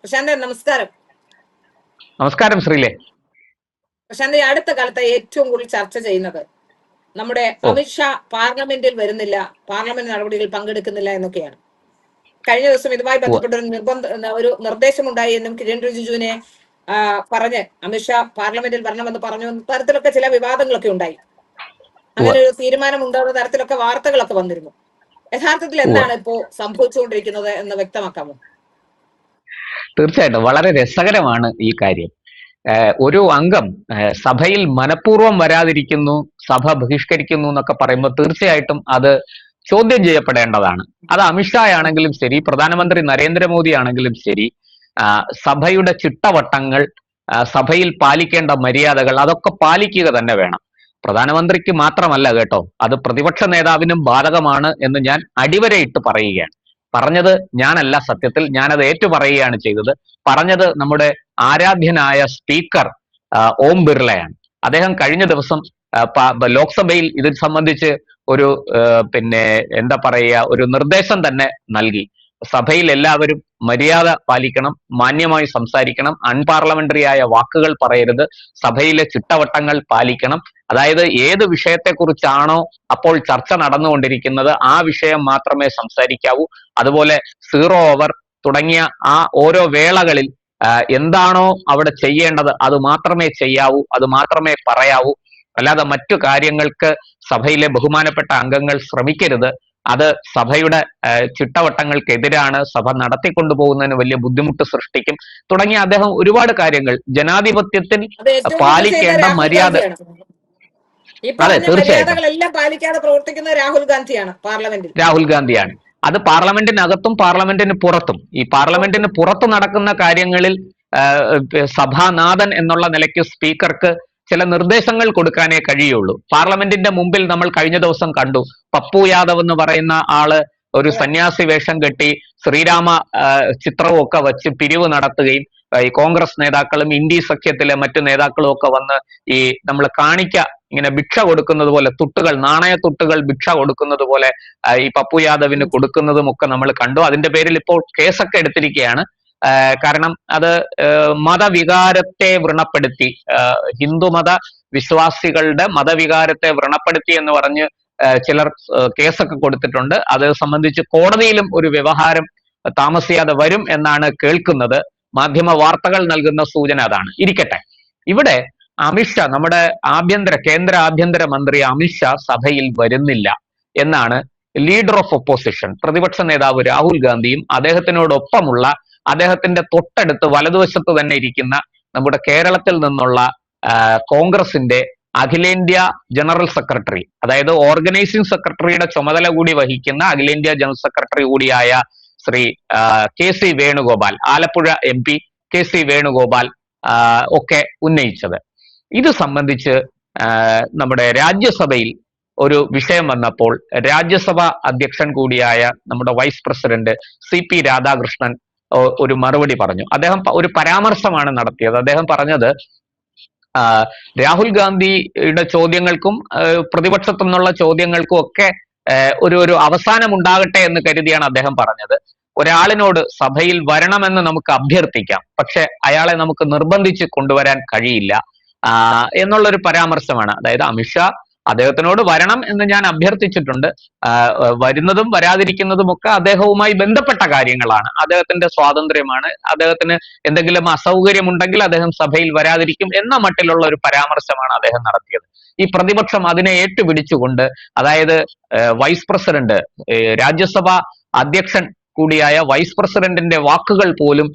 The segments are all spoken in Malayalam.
പ്രശാന്ത് നമസ്കാരം. നമസ്കാരം ശ്രീലേ. പ്രശാന്ത്, അടുത്ത കാലത്ത് ഏറ്റവും കൂടുതൽ ചർച്ച ചെയ്യുന്നത് നമ്മുടെ അമിത്ഷാ പാർലമെന്റിൽ വരുന്നില്ല, പാർലമെന്റ് നടപടികളിൽ പങ്കെടുക്കുന്നില്ല എന്നൊക്കെയാണ്. കഴിഞ്ഞ ദിവസം ഇതുമായി ബന്ധപ്പെട്ട ഒരു നിർദ്ദേശമുണ്ടായി എന്നും കിരൺ റിജിജുവിനെ പറഞ്ഞ് അമിത്ഷാ പാർലമെന്റിൽ വരണമെന്ന് പറഞ്ഞു തരത്തിലൊക്കെ ചില വിവാദങ്ങളൊക്കെ ഉണ്ടായി. അങ്ങനെ ഒരു തീരുമാനം ഉണ്ടാകുന്ന തരത്തിലൊക്കെ വാർത്തകളൊക്കെ വന്നിരുന്നു. യഥാർത്ഥത്തിൽ എന്താണ് ഇപ്പോ സംഭവിച്ചുകൊണ്ടിരിക്കുന്നത് എന്ന് വ്യക്തമാക്കാമോ? തീർച്ചയായിട്ടും വളരെ രസകരമാണ് ഈ കാര്യം. ഒരു അംഗം സഭയിൽ മനഃപൂർവ്വം വരാതിരിക്കുന്നു, സഭ ബഹിഷ്കരിക്കുന്നു എന്നൊക്കെ പറയുമ്പോൾ തീർച്ചയായിട്ടും അത് ചോദ്യം ചെയ്യപ്പെടേണ്ടതാണ്. അത് അമിത്ഷാ ആണെങ്കിലും ശരി, പ്രധാനമന്ത്രി നരേന്ദ്രമോദി ആണെങ്കിലും ശരി, സഭയുടെ ചിട്ടവട്ടങ്ങൾ, സഭയിൽ പാലിക്കേണ്ട മര്യാദകൾ അതൊക്കെ പാലിക്കുക തന്നെ വേണം. പ്രധാനമന്ത്രിക്ക് മാത്രമല്ല കേട്ടോ, അത് പ്രതിപക്ഷ നേതാവിനും ബാധകമാണ് എന്ന് ഞാൻ അടിവരയിട്ട് പറയുകയാണ്. പറഞ്ഞത് ഞാനല്ല, സത്യത്തിൽ ഞാനത് ഏറ്റുപറയുകയാണ് ചെയ്തത്. പറഞ്ഞത് നമ്മുടെ ആരാധ്യനായ സ്പീക്കർ ഓം ബിർളയാണ്. അദ്ദേഹം കഴിഞ്ഞ ദിവസം ലോക്സഭയിൽ ഇത് സംബന്ധിച്ച് ഒരു എന്താ പറയുക, ഒരു നിർദ്ദേശം തന്നെ നൽകി. സഭയിൽ എല്ലാവരും മര്യാദ പാലിക്കണം, മാന്യമായി സംസാരിക്കണം, അൺപാർലമെന്ററിയായ വാക്കുകൾ പറയരുത്, സഭയിലെ ചിട്ടവട്ടങ്ങൾ പാലിക്കണം. അതായത് ഏത് വിഷയത്തെക്കുറിച്ചാണോ അപ്പോൾ ചർച്ച നടന്നുകൊണ്ടിരിക്കുന്നത് ആ വിഷയം മാത്രമേ സംസാരിക്കാവൂ. അതുപോലെ 0 ഓവർ തുടങ്ങിയ ആ ഓരോ വേളകളിൽ എന്താണോ അവിടെ ചെയ്യേണ്ടത് അത് മാത്രമേ ചെയ്യാവൂ, അത് മാത്രമേ പറയാവൂ. അല്ലാതെ മറ്റു കാര്യങ്ങൾക്ക് സഭയിലെ ബഹുമാനപ്പെട്ട അംഗങ്ങൾ ശ്രമിക്കരുത്. അത് സഭയുടെ ചിട്ടവട്ടങ്ങൾക്കെതിരാണ്, സഭ നടത്തിക്കൊണ്ടുപോകുന്നതിന് വലിയ ബുദ്ധിമുട്ട് സൃഷ്ടിക്കും തുടങ്ങിയ അദ്ദേഹം ഒരുപാട് കാര്യങ്ങൾ ജനാധിപത്യത്തിൽ പാലിക്കേണ്ട മര്യാദ. അതെ, തീർച്ചയായിട്ടും പാലിക്കാതെ പ്രവർത്തിക്കുന്ന രാഹുൽ ഗാന്ധിയാണ്. അത് പാർലമെന്റിനകത്തും പാർലമെന്റിന് പുറത്തും. ഈ പാർലമെന്റിന് പുറത്ത് നടക്കുന്ന കാര്യങ്ങളിൽ സഭാനാഥൻ എന്നുള്ള നിലയ്ക്ക് സ്പീക്കർക്ക് ചില നിർദ്ദേശങ്ങൾ കൊടുക്കാനേ കഴിയുള്ളൂ. പാർലമെന്റിന്റെ മുമ്പിൽ നമ്മൾ കഴിഞ്ഞ ദിവസം കണ്ടു, പപ്പു യാദവ് എന്ന് പറയുന്ന ആള് ഒരു സന്യാസി വേഷം കെട്ടി ശ്രീരാമ ചിത്രവും ഒക്കെ വച്ച് പിരിവ് നടത്തുകയും ഈ കോൺഗ്രസ് നേതാക്കളും ഇന്ത്യ സഖ്യത്തിലെ മറ്റു നേതാക്കളും ഒക്കെ വന്ന് ഈ നമ്മൾ കാണിക്ക ഇങ്ങനെ ഭിക്ഷ കൊടുക്കുന്നത് പോലെ, തുട്ടുകൾ, നാണയത്തുട്ടുകൾ ഭിക്ഷ കൊടുക്കുന്നത് പോലെ ഈ പപ്പു യാദവിന് കൊടുക്കുന്നതും ഒക്കെ നമ്മൾ കണ്ടു. അതിന്റെ പേരിൽ ഇപ്പോൾ കേസൊക്കെ എടുത്തിരിക്കുകയാണ്. കാരണം അത് മതവികാരത്തെ വ്രണപ്പെടുത്തി, ഹിന്ദുമത വിശ്വാസികളുടെ മതവികാരത്തെ വ്രണപ്പെടുത്തി എന്ന് പറഞ്ഞ് ചിലർ കേസൊക്കെ കൊടുത്തിട്ടുണ്ട്. അത് സംബന്ധിച്ച് കോടതിയിലും ഒരു വ്യവഹാരം താമസിയാതെ വരും എന്നാണ് കേൾക്കുന്നത്. മാധ്യമ വാർത്തകൾ നൽകുന്ന സൂചന അതാണ്. ഇരിക്കട്ടെ, ഇവിടെ അമിത്ഷാ, നമ്മുടെ കേന്ദ്ര ആഭ്യന്തര മന്ത്രി അമിത്ഷാ സഭയിൽ വരുന്നില്ല എന്നാണ് ലീഡർ ഓഫ് ഒപ്പോസിഷൻ, പ്രതിപക്ഷ നേതാവ് രാഹുൽ ഗാന്ധിയും അദ്ദേഹത്തിനോടൊപ്പമുള്ള, അദ്ദേഹത്തിന്റെ തൊട്ടടുത്ത് വലതുവശത്ത് തന്നെ ഇരിക്കുന്ന നമ്മുടെ കേരളത്തിൽ നിന്നുള്ള കോൺഗ്രസിന്റെ അഖിലേന്ത്യാ ജനറൽ സെക്രട്ടറി, അതായത് ഓർഗനൈസിംഗ് സെക്രട്ടറിയുടെ ചുമതല കൂടി വഹിക്കുന്ന അഖിലേന്ത്യാ ജനറൽ സെക്രട്ടറി കൂടിയായ Shri KC Venugopal, Alappuzha MP KC Venugopal ഒക്കെ ഉന്നയിച്ചത്. ഇത് സംബന്ധിച്ച് നമ്മുടെ രാജ്യസഭയിൽ ഒരു വിഷയം വന്നപ്പോൾ രാജ്യസഭ അധ്യക്ഷൻ കൂടിയായ നമ്മുടെ വൈസ് പ്രസിഡന്റ് CP രാധാകൃഷ്ണൻ ഒരു മറുപടി പറഞ്ഞു. അദ്ദേഹം ഒരു പരാമർശമാണ് നടത്തിയത്. അദ്ദേഹം പറഞ്ഞത്, രാഹുൽ ഗാന്ധിയുടെ ചോദ്യങ്ങൾക്കും പ്രതിപക്ഷത്തു നിന്നുള്ള ചോദ്യങ്ങൾക്കും ഒക്കെ ഒരു അവസാനം ഉണ്ടാകട്ടെ എന്ന് കരുതിയാണ് അദ്ദേഹം പറഞ്ഞത്. ഒരാളിനോട് സഭയിൽ വരണമെന്ന് നമുക്ക് അഭ്യർത്ഥിക്കാം, പക്ഷെ അയാളെ നമുക്ക് നിർബന്ധിച്ച് കൊണ്ടുവരാൻ കഴിയില്ല എന്നുള്ളൊരു പരാമർശമാണ്. അതായത് അമിത്ഷാ അദ്ദേഹത്തിനോട് വരണം എന്ന് ഞാൻ അഭ്യർത്ഥിച്ചിട്ടുണ്ട്, വരുന്നതും വരാതിരിക്കുന്നതും ഒക്കെ അദ്ദേഹവുമായി ബന്ധപ്പെട്ട കാര്യങ്ങളാണ്, അദ്ദേഹത്തിന്റെ സ്വാതന്ത്ര്യമാണ്, അദ്ദേഹത്തിന് എന്തെങ്കിലും അസൗകര്യമുണ്ടെങ്കിൽ അദ്ദേഹം സഭയിൽ വരാതിരിക്കും എന്ന മട്ടിലുള്ള ഒരു പരാമർശമാണ് അദ്ദേഹം നടത്തിയത്. ഈ പ്രതിപക്ഷം അതിനെ ഏറ്റുപിടിച്ചുകൊണ്ട്, അതായത് വൈസ് പ്രസിഡന്റ്, രാജ്യസഭ അധ്യക്ഷൻ കൂടിയായ വൈസ് പ്രസിഡന്റിന്റെ വാക്കുകൾ പോലും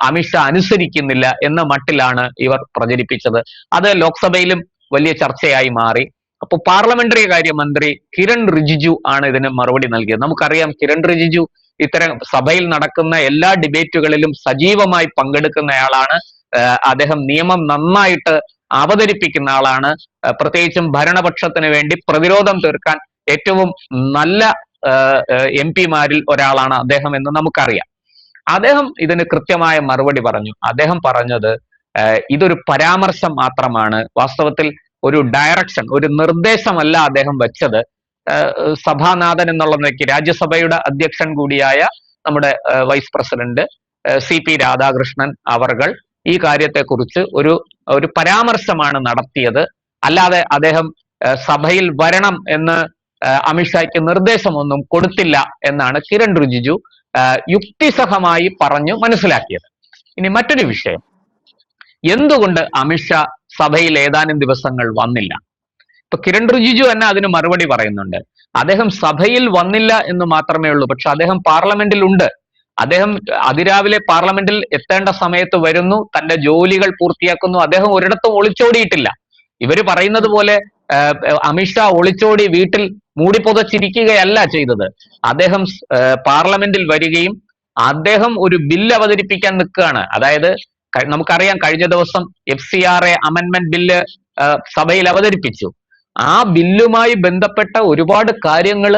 അമിത്ഷാ അനുസരിക്കുന്നില്ല എന്ന മട്ടിലാണ് ഇവർ പ്രചരിപ്പിച്ചത്. അത് ലോക്സഭയിലും വലിയ ചർച്ചയായി മാറി. അപ്പൊ പാർലമെന്ററി കാര്യ മന്ത്രി കിരൺ റിജിജു ആണ് ഇതിന് മറുപടി നൽകിയത്. നമുക്കറിയാം, കിരൺ റിജിജു ഇത്തരം സഭയിൽ നടക്കുന്ന എല്ലാ ഡിബേറ്റുകളിലും സജീവമായി പങ്കെടുക്കുന്നയാളാണ്. അദ്ദേഹം നിയമം നന്നായിട്ട് അവതരിപ്പിക്കുന്ന ആളാണ്. പ്രത്യേകിച്ചും ഭരണപക്ഷത്തിന് വേണ്ടി പ്രതിരോധം തീർക്കാൻ ഏറ്റവും നല്ല MP-മാരിൽ ഒരാളാണ് അദ്ദേഹം എന്ന് നമുക്കറിയാം. അദ്ദേഹം ഇതിന് കൃത്യമായ മറുപടി പറഞ്ഞു. അദ്ദേഹം പറഞ്ഞത്, ഇതൊരു പരാമർശം മാത്രമാണ്, വാസ്തവത്തിൽ ഒരു ഡയറക്ഷൻ, ഒരു നിർദ്ദേശമല്ല അദ്ദേഹം വെച്ചത്. സഭാനാഥൻ എന്നുള്ള നിലയ്ക്ക് രാജ്യസഭയുടെ അധ്യക്ഷൻ കൂടിയായ നമ്മുടെ വൈസ് പ്രസിഡന്റ് CP രാധാകൃഷ്ണൻ അവർകൾ ഈ കാര്യത്തെക്കുറിച്ച് ഒരു പരാമർശമാണ് നടത്തിയത്. അല്ലാതെ അദ്ദേഹം സഭയിൽ വരണം എന്ന് അമിത്ഷായ്ക്ക് നിർദ്ദേശമൊന്നും കൊടുത്തില്ല എന്നാണ് കിരൺ റിജിജു യുക്തിസഹമായി പറഞ്ഞു മനസ്സിലാക്കിയത്. ഇനി മറ്റൊരു വിഷയം, എന്തുകൊണ്ട് അമിത്ഷാ സഭയിൽ ഏതാനും ദിവസങ്ങൾ വന്നില്ല? ഇപ്പൊ കിരൺ റിജിജു തന്നെ അതിന് മറുപടി പറയുന്നുണ്ട്. അദ്ദേഹം സഭയിൽ വന്നില്ല എന്ന് മാത്രമേ ഉള്ളൂ, പക്ഷെ അദ്ദേഹം പാർലമെന്റിൽ ഉണ്ട്. അദ്ദേഹം അതിരാവിലെ പാർലമെന്റിൽ എത്തേണ്ട സമയത്ത് വരുന്നു, തന്റെ ജോലികൾ പൂർത്തിയാക്കുന്നു. അദ്ദേഹം ഒരിടത്തും ഒളിച്ചോടിയിട്ടില്ല. ഇവര് പറയുന്നത് പോലെ അമിത്ഷാ ഒളിച്ചോടി വീട്ടിൽ മൂടിപ്പൊതച്ചിരിക്കുകയല്ല ചെയ്തത്. അദ്ദേഹം പാർലമെന്റിൽ വരികയും അദ്ദേഹം ഒരു ബില്ല് അവതരിപ്പിക്കാൻ നിൽക്കുകയാണ്. അതായത് നമുക്കറിയാം, കഴിഞ്ഞ ദിവസം FCRA അമെൻമെന്റ് ബില്ല് സഭയിൽ അവതരിപ്പിച്ചു. ആ ബില്ലുമായി ബന്ധപ്പെട്ട ഒരുപാട് കാര്യങ്ങൾ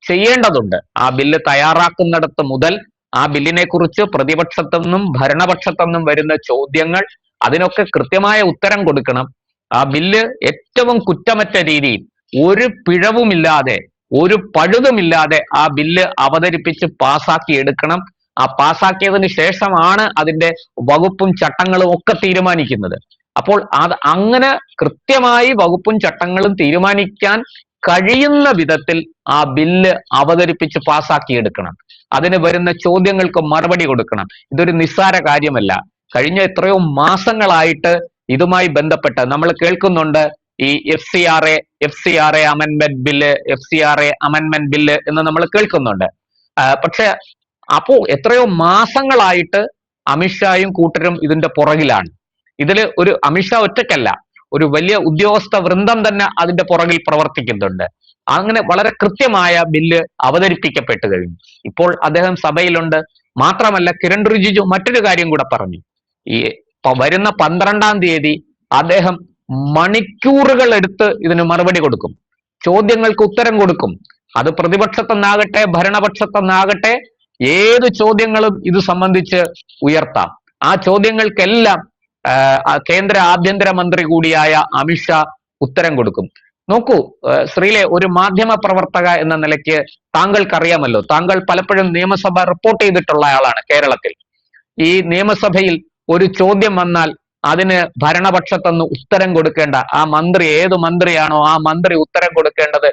ചെയ്യേണ്ടതുണ്ട്. ആ ബില്ല് തയ്യാറാക്കുന്നിടത്ത് മുതൽ ആ ബില്ലിനെ കുറിച്ച് പ്രതിപക്ഷത്തുനിന്നും ഭരണപക്ഷത്തുനിന്നും വരുന്ന ചോദ്യങ്ങൾ, അതിനൊക്കെ കൃത്യമായ ഉത്തരം കൊടുക്കണം. ആ ബില്ല് ഏറ്റവും കുറ്റമറ്റ രീതിയിൽ ഒരു പിഴവുമില്ലാതെ ഒരു പഴുതുമില്ലാതെ ആ ബില്ല് അവതരിപ്പിച്ച് പാസാക്കി എടുക്കണം. ആ പാസാക്കിയതിന് ശേഷമാണ് അതിന്റെ വകുപ്പും ചട്ടങ്ങളും ഒക്കെ തീരുമാനിക്കുന്നത്. അപ്പോൾ അങ്ങനെ കൃത്യമായി വകുപ്പും ചട്ടങ്ങളും തീരുമാനിക്കാൻ കഴിയുന്ന വിധത്തിൽ ആ ബില്ല് അവതരിപ്പിച്ച് പാസാക്കിയെടുക്കണം. അതിന് വരുന്ന ചോദ്യങ്ങൾക്ക് മറുപടി കൊടുക്കണം. ഇതൊരു നിസ്സാര കാര്യമല്ല. കഴിഞ്ഞ എത്രയോ മാസങ്ങളായിട്ട് ഇതുമായി ബന്ധപ്പെട്ട് നമ്മൾ കേൾക്കുന്നുണ്ട് ഈ FCRA അമെൻമെന്റ് ബില്ല് എന്ന് നമ്മൾ കേൾക്കുന്നുണ്ട്. പക്ഷെ അപ്പോ എത്രയോ മാസങ്ങളായിട്ട് അമിത്ഷായും കൂട്ടരും ഇതിന്റെ പുറകിലാണ്. ഇതിൽ ഒരു അമിത്ഷാ ഒറ്റയ്ക്കല്ല, ഒരു വലിയ ഉദ്യോഗസ്ഥ വൃന്ദം തന്നെ അതിന്റെ പുറകിൽ പ്രവർത്തിക്കുന്നുണ്ട്. അങ്ങനെ വളരെ കൃത്യമായ ബില്ല് അവതരിപ്പിക്കപ്പെട്ടു കഴിഞ്ഞു. ഇപ്പോൾ അദ്ദേഹം സഭയിലുണ്ട്. മാത്രമല്ല, കിരൺ റിജിജു മറ്റൊരു കാര്യം കൂടെ പറഞ്ഞു. ഈ വരുന്ന 12-ാം തീയതി അദ്ദേഹം മണിക്കൂറുകൾ എടുത്ത് ഇതിന് മറുപടി കൊടുക്കും, ചോദ്യങ്ങൾക്ക് ഉത്തരം കൊടുക്കും. അത് പ്രതിപക്ഷത്തെന്നാകട്ടെ ഭരണപക്ഷത്തെന്നാകട്ടെ ഏത് ചോദ്യങ്ങളും ഇത് സംബന്ധിച്ച് ഉയർത്താം. ആ ചോദ്യങ്ങൾക്കെല്ലാം കേന്ദ്ര ആഭ്യന്തരമന്ത്രി കൂടിയായ അമിത്ഷാ ഉത്തരം കൊടുക്കും. നോക്കൂ ശ്രീലെ, ഒരു മാധ്യമ പ്രവർത്തക എന്ന നിലയ്ക്ക് താങ്കൾക്കറിയാമല്ലോ, താങ്കൾ പലപ്പോഴും നിയമസഭ റിപ്പോർട്ട് ചെയ്തിട്ടുള്ള ആളാണ് കേരളത്തിൽ. ഈ നിയമസഭയിൽ ഒരു ചോദ്യം വന്നാൽ അതിന് ഭരണപക്ഷത്തുനിന്ന് ഉത്തരം കൊടുക്കേണ്ട ആ മന്ത്രി, ഏത് മന്ത്രിയാണോ ആ മന്ത്രി ഉത്തരം കൊടുക്കേണ്ടത്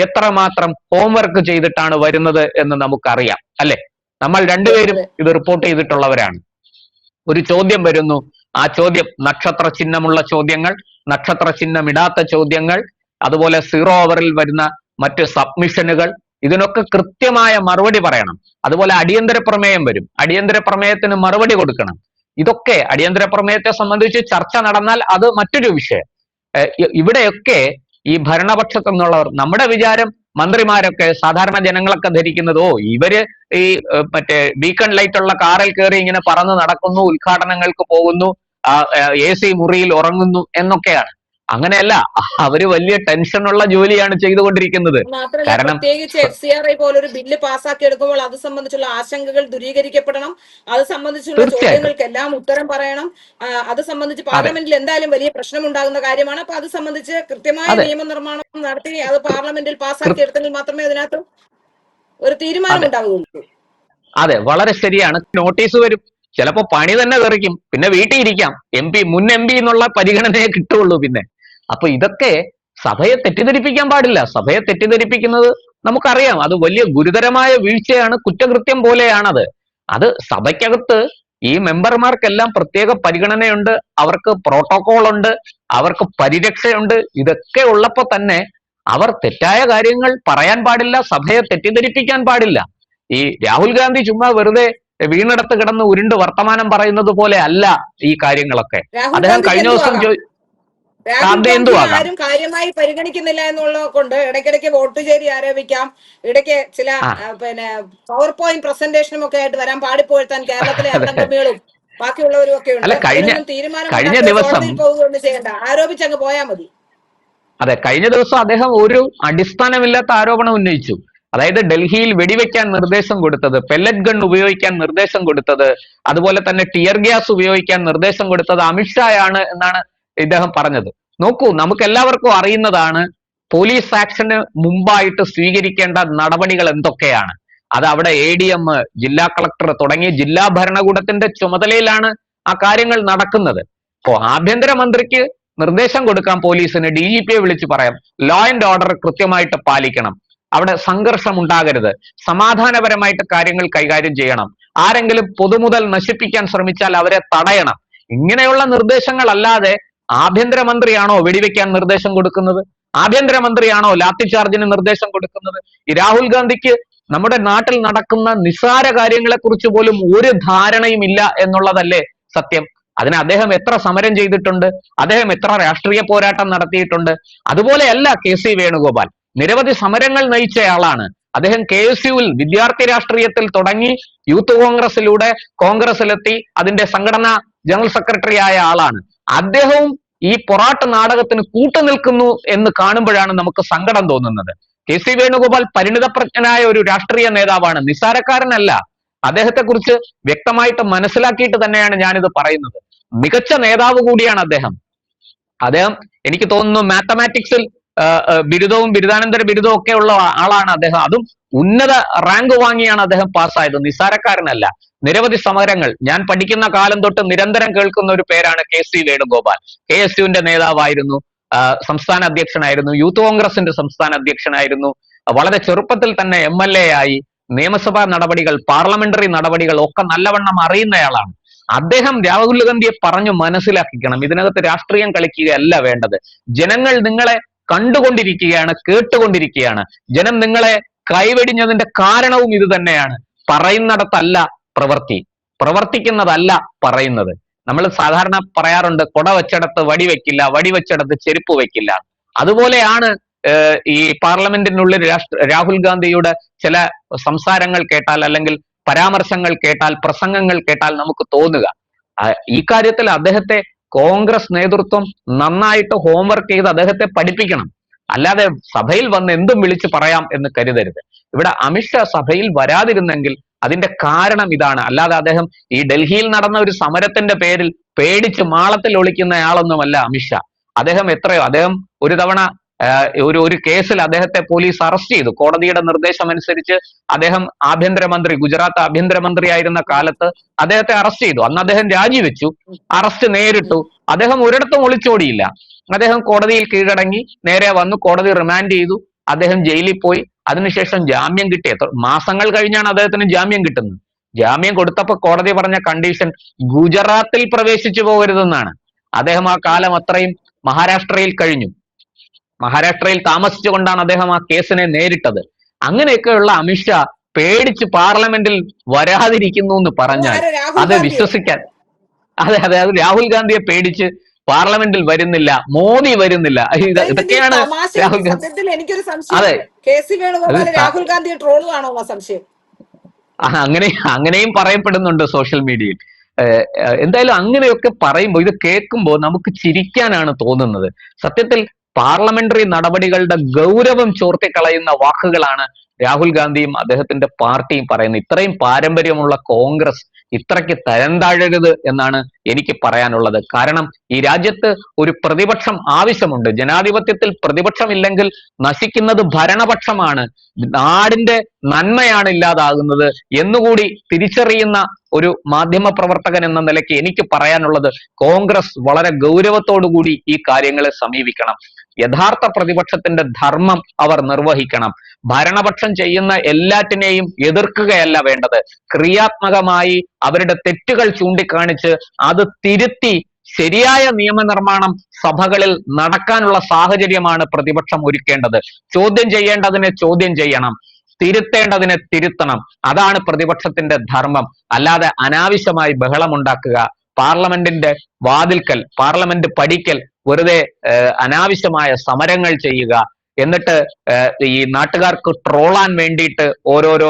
എത്രമാത്രം ഹോംവർക്ക് ചെയ്തിട്ടാണ് വരുന്നത് എന്ന് നമുക്കറിയാം, അല്ലെ? നമ്മൾ രണ്ടുപേരും ഇത് റിപ്പോർട്ട് ചെയ്തിട്ടുള്ളവരാണ്. ഒരു ചോദ്യം വരുന്നു, ആ ചോദ്യം നക്ഷത്ര ചിഹ്നമുള്ള ചോദ്യങ്ങൾ, നക്ഷത്ര ചിഹ്നമിടാത്ത ചോദ്യങ്ങൾ, അതുപോലെ 0 ഓവറിൽ വരുന്ന മറ്റ് സബ്മിഷനുകൾ, ഇതിനൊക്കെ കൃത്യമായ മറുപടി പറയണം. അതുപോലെ അടിയന്തര പ്രമേയം വരും, അടിയന്തര പ്രമേയത്തിന് മറുപടി കൊടുക്കണം. ഇതൊക്കെ അടിയന്തര പ്രമേയത്തെ സംബന്ധിച്ച് ചർച്ച നടന്നാൽ അത് മറ്റൊരു വിഷയം. ഇവിടെയൊക്കെ ഈ ഭരണപക്ഷത്തു നിന്നുള്ളവർ, നമ്മുടെ വിചാരം മന്ത്രിമാരൊക്കെ സാധാരണ ജനങ്ങളൊക്കെ ധരിക്കുന്നത് ഇവര് ഈ മറ്റേ ബീക്കൺ ലൈറ്റ് ഉള്ള കാറിൽ കയറി ഇങ്ങനെ പറന്ന് നടക്കുന്നു, ഉദ്ഘാടനങ്ങൾക്ക് പോകുന്നു, AC മുറിയിൽ ഉറങ്ങുന്നു എന്നൊക്കെയാണ്. അങ്ങനെയല്ല, അവര് വലിയ ടെൻഷനുള്ള ജോലിയാണ് ചെയ്തുകൊണ്ടിരിക്കുന്നത്. കാരണം പ്രത്യേകിച്ച് FCRA പോലൊരു ബില്ല് പാസ്സാക്കി എടുക്കുമ്പോൾ അത് സംബന്ധിച്ചുള്ള ആശങ്കകൾ ദൂരീകരിക്കപ്പെടണം. അത് സംബന്ധിച്ചുള്ള ചോദ്യങ്ങൾക്കെല്ലാം ഉത്തരം പറയണം. അത് സംബന്ധിച്ച് പാർലമെന്റിൽ എന്തായാലും വലിയ പ്രശ്നം ഉണ്ടാകുന്ന കാര്യമാണ്. അപ്പൊ അത് സംബന്ധിച്ച് കൃത്യമായ നിയമനിർമ്മാണം നടത്തി അത് പാർലമെന്റിൽ പാസ്സാക്കി എടുത്തെങ്കിൽ മാത്രമേ അതിനകത്ത് ഒരു തീരുമാനം ഉണ്ടാവുകയുള്ളൂ. അതെ, വളരെ ശരിയാണ്. നോട്ടീസ് വരും, ചിലപ്പോ പണി തന്നെ തെറിക്കും, പിന്നെ വീട്ടിൽ ഇരിക്കാം, മുൻ MP എന്നുള്ള പരിഗണനയെ കിട്ടുള്ളൂ. പിന്നെ അപ്പൊ ഇതൊക്കെ സഭയെ തെറ്റിദ്ധരിപ്പിക്കാൻ പാടില്ല. സഭയെ തെറ്റിദ്ധരിപ്പിക്കുന്നത് നമുക്കറിയാം, അത് വലിയ ഗുരുതരമായ വീഴ്ചയാണ്, കുറ്റകൃത്യം പോലെയാണത്. അത് സഭയ്ക്കകത്ത് ഈ മെമ്പർമാർക്കെല്ലാം പ്രത്യേക പരിഗണനയുണ്ട്, അവർക്ക് പ്രോട്ടോകോൾ ഉണ്ട്, അവർക്ക് പരിരക്ഷയുണ്ട്. ഇതൊക്കെ ഉള്ളപ്പോ തന്നെ അവർ തെറ്റായ കാര്യങ്ങൾ പറയാൻ പാടില്ല, സഭയെ തെറ്റിദ്ധരിപ്പിക്കാൻ പാടില്ല. ഈ രാഹുൽ ഗാന്ധി ചുമ്മാ വെറുതെ വീണിടത്ത് കിടന്ന് ഉരുണ്ട് വർത്തമാനം പറയുന്നത് പോലെ അല്ല ഈ കാര്യങ്ങളൊക്കെ. അദ്ദേഹം കഴിഞ്ഞ ദിവസം ആരും കാര്യമായി പരിഗണിക്കുന്നില്ല എന്നുള്ളത് കൊണ്ട് ഇടയ്ക്കിടയ്ക്ക് വോട്ട് ചേരി ആരോപിക്കാം, ഇടയ്ക്ക് ചില പവർ പോയിന്റ് പ്രസന്റേഷനും ഒക്കെ ആയിട്ട് വരാൻ പാടിപ്പോഴ്ത്താൻ കേരളത്തിലെ അവലംബികളും ബാക്കിയുള്ളവരും ഒക്കെ ഉണ്ട്. കഴിഞ്ഞ ദിവസം പോകുകയൊന്നും ചെയ്യണ്ട, ആരോപിച്ചങ്ങ് പോയാൽ മതി. അതെ, കഴിഞ്ഞ ദിവസം അദ്ദേഹം ഒരു അടിസ്ഥാനമില്ലാത്ത ആരോപണം ഉന്നയിച്ചു. അതായത് ഡൽഹിയിൽ വെടിവെക്കാൻ നിർദ്ദേശം കൊടുത്തത്, പെല്ലറ്റ് ഗൺ ഉപയോഗിക്കാൻ നിർദ്ദേശം കൊടുത്തത്, അതുപോലെ തന്നെ ടിയർ ഗ്യാസ് ഉപയോഗിക്കാൻ നിർദ്ദേശം കൊടുത്തത് അമിത്ഷായാണ് എന്നാണ് ഇദ്ദേഹം പറഞ്ഞത്. നോക്കൂ, നമുക്ക് എല്ലാവർക്കും അറിയുന്നതാണ് പോലീസ് ആക്ഷന് മുമ്പായിട്ട് സ്വീകരിക്കേണ്ട നടപടികൾ എന്തൊക്കെയാണ്. അത് അവിടെ ADM, ജില്ലാ കളക്ടർ തുടങ്ങിയ ജില്ലാ ഭരണകൂടത്തിന്റെ ചുമതലയിലാണ് ആ കാര്യങ്ങൾ നടക്കുന്നത്. അപ്പോ ആഭ്യന്തരമന്ത്രിക്ക് നിർദ്ദേശം കൊടുക്കാം പോലീസിന്, DGPയെ വിളിച്ചു പറയാം, ലോ ആൻഡ് ഓർഡർ കൃത്യമായിട്ട് പാലിക്കണം, അവിടെ സംഘർഷം ഉണ്ടാകരുത്, സമാധാനപരമായിട്ട് കാര്യങ്ങൾ കൈകാര്യം ചെയ്യണം, ആരെങ്കിലും പൊതുമുതൽ നശിപ്പിക്കാൻ ശ്രമിച്ചാൽ അവരെ തടയണം. ഇങ്ങനെയുള്ള നിർദ്ദേശങ്ങൾ അല്ലാതെ ആഭ്യന്തരമന്ത്രിയാണോ വെടിവെക്കാൻ നിർദ്ദേശം കൊടുക്കുന്നത്? ആഭ്യന്തരമന്ത്രിയാണോ ലാത്തിചാർജിന് നിർദ്ദേശം കൊടുക്കുന്നത്? ഈ രാഹുൽ ഗാന്ധിക്ക് നമ്മുടെ നാട്ടിൽ നടക്കുന്ന നിസ്സാര കാര്യങ്ങളെ കുറിച്ച് പോലും ഒരു ധാരണയും ഇല്ല എന്നുള്ളതല്ലേ സത്യം. അതിന് അദ്ദേഹം എത്ര സമരം ചെയ്തിട്ടുണ്ട്, അദ്ദേഹം എത്ര രാഷ്ട്രീയ പോരാട്ടം നടത്തിയിട്ടുണ്ട്. അതുപോലെയല്ല KC വേണുഗോപാൽ. നിരവധി സമരങ്ങൾ നയിച്ചയാളാണ് അദ്ദേഹം. KSUവിൽ വിദ്യാർത്ഥി രാഷ്ട്രീയത്തിൽ തുടങ്ങി യൂത്ത് കോൺഗ്രസിലൂടെ കോൺഗ്രസിലെത്തി അതിന്റെ സംഘടനാ ജനറൽ സെക്രട്ടറി ആയ ആളാണ്. അദ്ദേഹവും ഈ പൊറാട്ട് നാടകത്തിന് കൂട്ടുനിൽക്കുന്നു എന്ന് കാണുമ്പോഴാണ് നമുക്ക് സങ്കടം തോന്നുന്നത്. KC വേണുഗോപാൽ പരിണിതപ്രജ്ഞനായ ഒരു രാഷ്ട്രീയ നേതാവാണ്, നിസ്സാരക്കാരനല്ല. അദ്ദേഹത്തെ കുറിച്ച് വ്യക്തമായിട്ട് മനസ്സിലാക്കിയിട്ട് തന്നെയാണ് ഞാനിത് പറയുന്നത്. മികച്ച നേതാവ് കൂടിയാണ് അദ്ദേഹം. എനിക്ക് തോന്നുന്നു മാത്തമാറ്റിക്സിൽ ബിരുദവും ബിരുദാനന്തര ബിരുദവും ഒക്കെ ഉള്ള ആളാണ് അദ്ദേഹം. അതും ഉന്നത റാങ്ക് വാങ്ങിയാണ് അദ്ദേഹം പാസ്സായത്, നിസ്സാരക്കാരനല്ല. നിരവധി സമരങ്ങൾ ഞാൻ പഠിക്കുന്ന കാലം തൊട്ട് നിരന്തരം കേൾക്കുന്ന ഒരു പേരാണ് KC വേണുഗോപാൽ. KSUവിന്റെ നേതാവായിരുന്നു, സംസ്ഥാന അധ്യക്ഷനായിരുന്നു, യൂത്ത് കോൺഗ്രസിന്റെ സംസ്ഥാന അധ്യക്ഷനായിരുന്നു. വളരെ ചെറുപ്പത്തിൽ തന്നെ MLA ആയി. നിയമസഭാ നടപടികൾ, പാർലമെന്ററി നടപടികൾ ഒക്കെ നല്ലവണ്ണം അറിയുന്നയാളാണ്. അദ്ദേഹം രാഹുൽ ഗാന്ധിയെ പറഞ്ഞു മനസ്സിലാക്കിക്കണം, ഇതിനകത്ത് രാഷ്ട്രീയം കളിക്കുകയല്ല വേണ്ടത്. ജനങ്ങൾ നിങ്ങളെ കണ്ടുകൊണ്ടിരിക്കുകയാണ്, കേട്ടുകൊണ്ടിരിക്കുകയാണ്. ജനം നിങ്ങളെ കൈവെടിഞ്ഞതിന്റെ കാരണവും ഇത് തന്നെയാണ്. പറയുന്നിടത്തല്ല പ്രവൃത്തി, പ്രവർത്തിക്കുന്നതല്ല പറയുന്നത്. നമ്മൾ സാധാരണ പറയാറുണ്ട്, കൊട വെച്ചിടത്ത് വടി വെക്കില്ല, വടി വെച്ചിടത്ത് ചെരുപ്പ് വെക്കില്ല. അതുപോലെയാണ് ഈ പാർലമെന്റിനുള്ളിൽ രാഹുൽ ഗാന്ധിയുടെ ചില സംസാരങ്ങൾ കേട്ടാൽ, അല്ലെങ്കിൽ പരാമർശങ്ങൾ കേട്ടാൽ, പ്രസംഗങ്ങൾ കേട്ടാൽ നമുക്ക് തോന്നുക. ഈ കാര്യത്തിൽ അദ്ദേഹത്തെ കോൺഗ്രസ് നേതൃത്വം നന്നായിട്ട് ഹോംവർക്ക് ചെയ്ത് അദ്ദേഹത്തെ പഠിപ്പിക്കണം. അല്ലാതെ സഭയിൽ വന്ന് എന്തും വിളിച്ചു പറയാം എന്ന് കരുതരുത്. ഇവിടെ അമിത്ഷാ സഭയിൽ വരാതിരുന്നെങ്കിൽ അതിന്റെ കാരണം ഇതാണ്. അല്ലാതെ അദ്ദേഹം ഈ ഡൽഹിയിൽ നടന്ന ഒരു സമരത്തിന്റെ പേരിൽ പേടിച്ച് മാളത്തിൽ ഒളിക്കുന്നയാളൊന്നുമല്ല അമിത്ഷാ. അദ്ദേഹം ഒരു തവണ ഒരു കേസിൽ അദ്ദേഹത്തെ പോലീസ് അറസ്റ്റ് ചെയ്തു. കോടതിയുടെ നിർദ്ദേശം അനുസരിച്ച് അദ്ദേഹം ഗുജറാത്ത് ആഭ്യന്തരമന്ത്രി ആയിരുന്ന കാലത്ത് അദ്ദേഹത്തെ അറസ്റ്റ് ചെയ്തു. അന്ന് അദ്ദേഹം രാജിവെച്ചു, അറസ്റ്റ് നേരിട്ടു. അദ്ദേഹം ഒരിടത്തും ഒളിച്ചോടിയില്ല. അദ്ദേഹം കോടതിയിൽ കീഴടങ്ങി നേരെ വന്നു, കോടതി റിമാൻഡ് ചെയ്തു, അദ്ദേഹം ജയിലിൽ പോയി. അതിനുശേഷം ജാമ്യം കിട്ടി. മാസങ്ങൾ കഴിഞ്ഞാണ് അദ്ദേഹത്തിന് ജാമ്യം കിട്ടുന്നത്. ജാമ്യം കൊടുത്തപ്പോൾ കോടതി പറഞ്ഞ കണ്ടീഷൻ ഗുജറാത്തിൽ പ്രവേശിച്ചു പോകരുതെന്നാണ്. അദ്ദേഹം ആ കാലം അത്രയും മഹാരാഷ്ട്രയിൽ കഴിഞ്ഞു. മഹാരാഷ്ട്രയിൽ താമസിച്ചുകൊണ്ടാണ് അദ്ദേഹം ആ കേസിനെ നേരിട്ടത്. അങ്ങനെയൊക്കെയുള്ള അമിത്ഷാ പേടിച്ച് പാർലമെന്റിൽ വരാതിരിക്കുന്നു എന്ന് പറഞ്ഞാൽ അത് വിശ്വസിക്കാൻ, അതെ രാഹുൽ ഗാന്ധിയെ പേടിച്ച് പാർലമെന്റിൽ വരുന്നില്ല, മോദി വരുന്നില്ല. ഇതൊക്കെയാണ് രാഹുൽ ഗാന്ധി. അതെ, രാഹുൽ ഗാന്ധിയെ ട്രോളുകയാണോ സംശയം? അങ്ങനെയും പറയപ്പെടുന്നുണ്ട് സോഷ്യൽ മീഡിയയിൽ. എന്തായാലും അങ്ങനെയൊക്കെ പറയുമ്പോൾ, ഇത് കേൾക്കുമ്പോൾ നമുക്ക് ചിരിക്കാനാണ് തോന്നുന്നത്. സത്യത്തിൽ പാർലമെന്ററി നടപടികളുടെ ഗൗരവം ചോർത്തിക്കളയുന്ന വാക്കുകളാണ് രാഹുൽ ഗാന്ധിയും അദ്ദേഹത്തിന്റെ പാർട്ടിയും പറയുന്നത്. ഇത്രയും പാരമ്പര്യമുള്ള കോൺഗ്രസ് ഇത്രയ്ക്ക് തരം താഴരുത് എന്നാണ് എനിക്ക് പറയാനുള്ളത്. കാരണം ഈ രാജ്യത്ത് ഒരു പ്രതിപക്ഷം ആവശ്യമുണ്ട്. ജനാധിപത്യത്തിൽ പ്രതിപക്ഷമില്ലെങ്കിൽ നശിക്കുന്നത് ഭരണപക്ഷമാണ്, നാടിന്റെ നന്മയാണ് ഇല്ലാതാകുന്നത് എന്നുകൂടി തിരിച്ചറിയുന്ന ഒരു മാധ്യമ പ്രവർത്തകൻ എന്ന നിലയ്ക്ക് എനിക്ക് പറയാനുള്ളത്, കോൺഗ്രസ് വളരെ ഗൗരവത്തോടുകൂടി ഈ കാര്യങ്ങളെ സമീപിക്കണം. യഥാർത്ഥ പ്രതിപക്ഷത്തിന്റെ ധർമ്മം അവർ നിർവഹിക്കണം. ഭരണപക്ഷം ചെയ്യുന്ന എല്ലാറ്റിനെയും എതിർക്കുകയല്ല വേണ്ടത്, ക്രിയാത്മകമായി അവരുടെ തെറ്റുകൾ ചൂണ്ടിക്കാണിച്ച് അത് തിരുത്തി ശരിയായ നിയമനിർമ്മാണം സഭകളിൽ നടക്കാനുള്ള സാഹചര്യമാണ് പ്രതിപക്ഷം ഒരുക്കേണ്ടത്. ചോദ്യം ചെയ്യേണ്ടതിനെ ചോദ്യം ചെയ്യണം, തിരുത്തേണ്ടതിനെ തിരുത്തണം. അതാണ് പ്രതിപക്ഷത്തിന്റെ ധർമ്മം. അല്ലാതെ അനാവശ്യമായി ബഹളമുണ്ടാക്കുക, പാർലമെന്റിന്റെ വാതിൽക്കൽ, പാർലമെന്റ് പടിക്കൽ വെറുതെ അനാവശ്യമായ സമരങ്ങൾ ചെയ്യുക, എന്നിട്ട് ഈ നാട്ടുകാർക്ക് ട്രോളാൻ വേണ്ടിയിട്ട് ഓരോരോ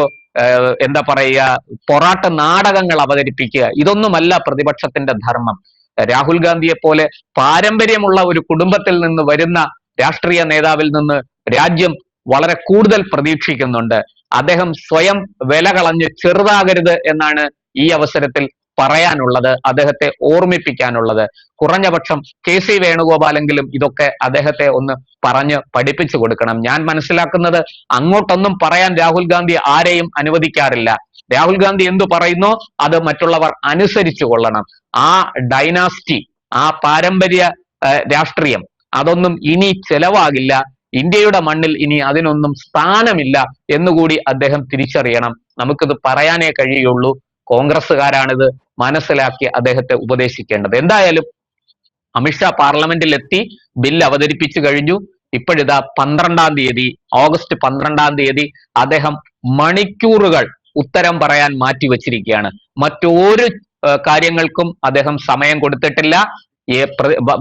എന്താ പറയുക, പൊറാട്ട് നാടകങ്ങൾ അവതരിപ്പിക്കുക, ഇതൊന്നുമല്ല പ്രതിപക്ഷത്തിന്റെ ധർമ്മം. രാഹുൽ ഗാന്ധിയെ പോലെ പാരമ്പര്യമുള്ള ഒരു കുടുംബത്തിൽ നിന്ന് വരുന്ന രാഷ്ട്രീയ നേതാവിൽ നിന്ന് രാജ്യം വളരെ കൂടുതൽ പ്രതീക്ഷിക്കുന്നുണ്ട്. അദ്ദേഹം സ്വയം വില കളഞ്ഞ് ചെറുതാകരുത് എന്നാണ് ഈ അവസരത്തിൽ പറയാനുള്ളത്, അദ്ദേഹത്തെ ഓർമ്മിപ്പിക്കാനുള്ളത്? കുറഞ്ഞപക്ഷം KC വേണുഗോപാലെങ്കിലും ഇതൊക്കെ അദ്ദേഹത്തെ ഒന്ന് പറഞ്ഞ് പഠിപ്പിച്ചു കൊടുക്കണം. ഞാൻ മനസ്സിലാക്കുന്നത് അങ്ങോട്ടൊന്നും പറയാൻ രാഹുൽ ഗാന്ധി ആരെയും അനുവദിക്കാറില്ല. രാഹുൽ ഗാന്ധി എന്തു പറയുന്നോ അത് മറ്റുള്ളവർ അനുസരിച്ചു കൊള്ളണം. ആ ഡൈനാസ്റ്റി, ആ പാരമ്പര്യ രാഷ്ട്രീയം അതൊന്നും ഇനി ചെലവാകില്ല. ഇന്ത്യയുടെ മണ്ണിൽ ഇനി അതിനൊന്നും സ്ഥാനമില്ല എന്നുകൂടി അദ്ദേഹം തിരിച്ചറിയണം. നമുക്കിത് പറയാനേ കഴിയുള്ളൂ. കോൺഗ്രസ്സുകാരാണിത് മനസ്സിലാക്കി അദ്ദേഹത്തെ ഉപദേശിക്കേണ്ടത്. എന്തായാലും അമിത്ഷാ പാർലമെന്റിൽ എത്തി, ബിൽ അവതരിപ്പിച്ചു കഴിഞ്ഞു. ഇപ്പോഴിതാ 12-ാം തീയതി, ഓഗസ്റ്റ് 12-ാം തീയതി അദ്ദേഹം മണിക്കൂറുകൾ ഉത്തരം പറയാൻ മാറ്റിവെച്ചിരിക്കുകയാണ്. മറ്റൊരു കാര്യങ്ങൾക്കും അദ്ദേഹം സമയം കൊടുത്തിട്ടില്ല.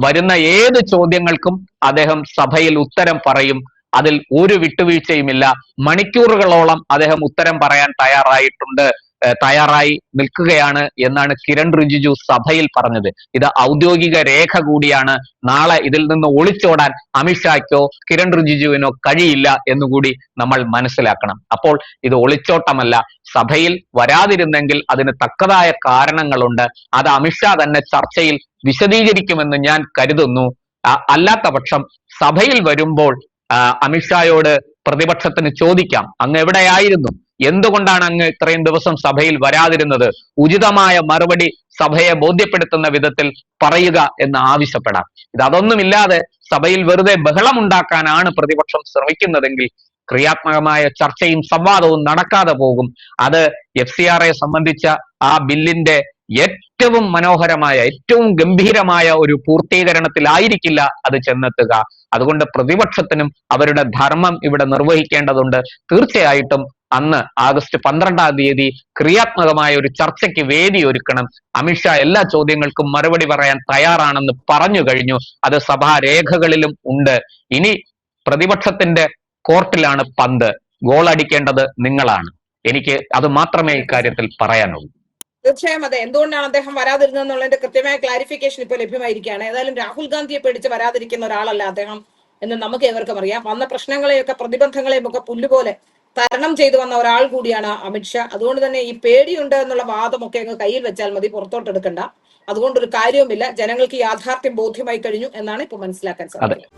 വരുന്ന ഏത് ചോദ്യങ്ങൾക്കും അദ്ദേഹം സഭയിൽ ഉത്തരം പറയും. അതിൽ ഒരു വിട്ടുവീഴ്ചയുമില്ല. മണിക്കൂറുകളോളം അദ്ദേഹം ഉത്തരം പറയാൻ തയ്യാറായി നിൽക്കുകയാണ് എന്നാണ് കിരൺ റിജിജു സഭയിൽ പറഞ്ഞത്. ഇത് ഔദ്യോഗിക രേഖ കൂടിയാണ്. നാളെ ഇതിൽ നിന്ന് ഒളിച്ചോടാൻ അമിത്ഷായ്ക്കോ കിരൺ റിജിജുവിനോ കഴിയില്ല എന്നുകൂടി നമ്മൾ മനസ്സിലാക്കണം. അപ്പോൾ ഇത് ഒളിച്ചോട്ടമല്ല. സഭയിൽ വരാതിരുന്നെങ്കിൽ അതിന് തക്കതായ കാരണങ്ങളുണ്ട്. അത് അമിത്ഷാ തന്നെ ചർച്ചയിൽ വിശദീകരിക്കുമെന്ന് ഞാൻ കരുതുന്നു. അല്ലാത്ത പക്ഷം സഭയിൽ വരുമ്പോൾ അമിത്ഷായോട് പ്രതിപക്ഷത്തിന് ചോദിക്കാം, അങ്ങ് എവിടെയായിരുന്നു, എന്തുകൊണ്ടാണ് അങ്ങ് ഇത്രയും ദിവസം സഭയിൽ വരാതിരുന്നത്, ഉചിതമായ മറുപടി സഭയെ ബോധ്യപ്പെടുത്തുന്ന വിധത്തിൽ പറയുക എന്ന് ആവശ്യപ്പെടാം. അതൊന്നുമില്ലാതെ സഭയിൽ വെറുതെ ബഹളമുണ്ടാക്കാനാണ് പ്രതിപക്ഷം ശ്രമിക്കുന്നതെങ്കിൽ ക്രിയാത്മകമായ ചർച്ചയും സംവാദവും നടക്കാതെ പോകും. അത് FCRയെ സംബന്ധിച്ച ആ ബില്ലിന്റെ ഏറ്റവും മനോഹരമായ, ഏറ്റവും ഗംഭീരമായ ഒരു പൂർത്തീകരണത്തിലായിരിക്കില്ല അത് ചെന്നെത്തുക. അതുകൊണ്ട് പ്രതിപക്ഷത്തിനും അവരുടെ ധർമ്മം ഇവിടെ നിർവഹിക്കേണ്ടതുണ്ട്. തീർച്ചയായിട്ടും അന്ന് ആഗസ്റ്റ് 12-ാം തീയതി ക്രിയാത്മകമായ ഒരു ചർച്ചയ്ക്ക് വേദി ഒരുക്കണം. അമിത്ഷാ എല്ലാ ചോദ്യങ്ങൾക്കും മറുപടി പറയാൻ തയ്യാറാണെന്ന് പറഞ്ഞു കഴിഞ്ഞു. അത് സഭാരേഖകളിലും ഉണ്ട്. ഇനി പ്രതിപക്ഷത്തിന്റെ കോർട്ടിലാണ് പന്ത്. ഗോൾ അടിക്കേണ്ടത് നിങ്ങളാണ്. എനിക്ക് അത് മാത്രമേ ഇക്കാര്യത്തിൽ പറയാനുള്ളൂ. തീർച്ചയായും അതെ. എന്തുകൊണ്ടാണ് അദ്ദേഹം വരാതിരുന്നതെന്നുള്ളതിന്റെ കൃത്യമായ ക്ലാരിഫിക്കേഷൻ ഇപ്പോൾ ലഭ്യമായിരിക്കുകയാണ്. ഏതായാലും രാഹുൽ ഗാന്ധിയെ പേടിച്ച് വരാതിരിക്കുന്ന ഒരാളല്ല അദ്ദേഹം എന്ന് നമുക്ക് ഏവർക്കും അറിയാം. വന്ന പ്രശ്നങ്ങളെയൊക്കെ പ്രതിബന്ധങ്ങളെയും ഒക്കെ പുല്ലുപോലെ തരണം ചെയ്തു വന്ന ഒരാൾ കൂടിയാണ് അമിത്ഷാ. അതുകൊണ്ട് തന്നെ ഈ പേടിയുണ്ട് എന്നുള്ള വാദമൊക്കെ അങ്ങ് കയ്യിൽ വെച്ചാൽ മതി, പുറത്തോട്ടെടുക്കണ്ട. അതുകൊണ്ടൊരു കാര്യവുമില്ല. ജനങ്ങൾക്ക് യാഥാർത്ഥ്യം ബോധ്യമായി കഴിഞ്ഞു എന്നാണ് ഇപ്പോൾ മനസ്സിലാക്കാൻ സാധിക്കുന്നത്.